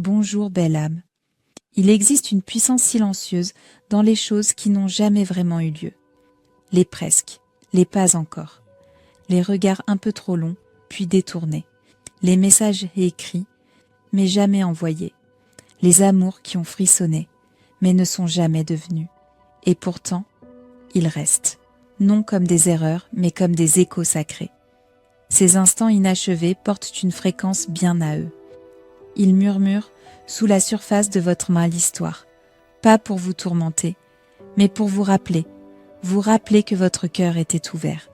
Bonjour belle âme. Il existe une puissance silencieuse dans les choses qui n'ont jamais vraiment eu lieu. Les presque, les pas encore. Les regards un peu trop longs, puis détournés. Les messages écrits, mais jamais envoyés. Les amours qui ont frissonné, mais ne sont jamais devenus. Et pourtant, ils restent. Non comme des erreurs, mais comme des échos sacrés. Ces instants inachevés portent une fréquence bien à eux. Ils murmurent sous la surface de votre main l'histoire, pas pour vous tourmenter, mais pour vous rappeler que votre cœur était ouvert,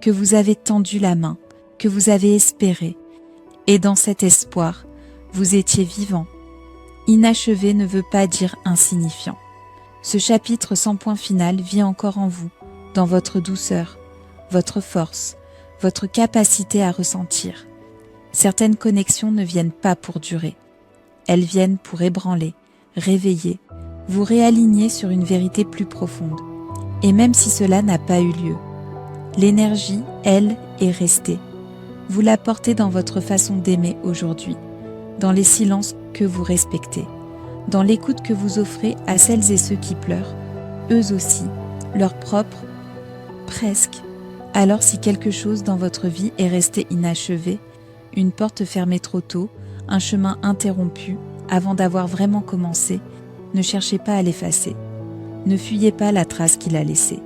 que vous avez tendu la main, que vous avez espéré, et dans cet espoir, vous étiez vivant. Inachevé ne veut pas dire insignifiant. Ce chapitre sans point final vit encore en vous, dans votre douceur, votre force, votre capacité à ressentir. Certaines connexions ne viennent pas pour durer. Elles viennent pour ébranler, réveiller, vous réaligner sur une vérité plus profonde. Et même si cela n'a pas eu lieu, l'énergie, elle, est restée. Vous la portez dans votre façon d'aimer aujourd'hui, dans les silences que vous respectez, dans l'écoute que vous offrez à celles et ceux qui pleurent, eux aussi, leur propre, presque. Alors si quelque chose dans votre vie est resté inachevé, une porte fermée trop tôt, un chemin interrompu avant d'avoir vraiment commencé, ne cherchez pas à l'effacer. Ne fuyez pas la trace qu'il a laissée.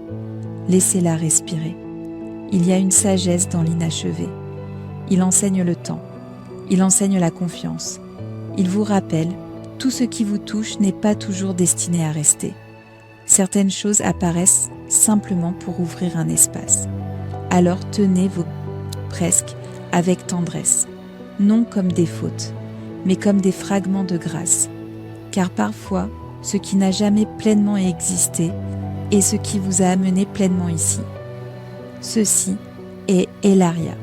Laissez-la respirer. Il y a une sagesse dans l'inachevé. Il enseigne le temps. Il enseigne la confiance. Il vous rappelle, tout ce qui vous touche n'est pas toujours destiné à rester. Certaines choses apparaissent simplement pour ouvrir un espace. Alors tenez vos presque avec tendresse, non comme des fautes, mais comme des fragments de grâce. Car parfois, ce qui n'a jamais pleinement existé est ce qui vous a amené pleinement ici. Ceci est Elaria,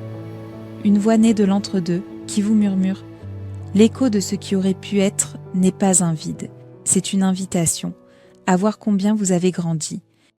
une voix née de l'entre-deux qui vous murmure « L'écho de ce qui aurait pu être n'est pas un vide, c'est une invitation à voir combien vous avez grandi,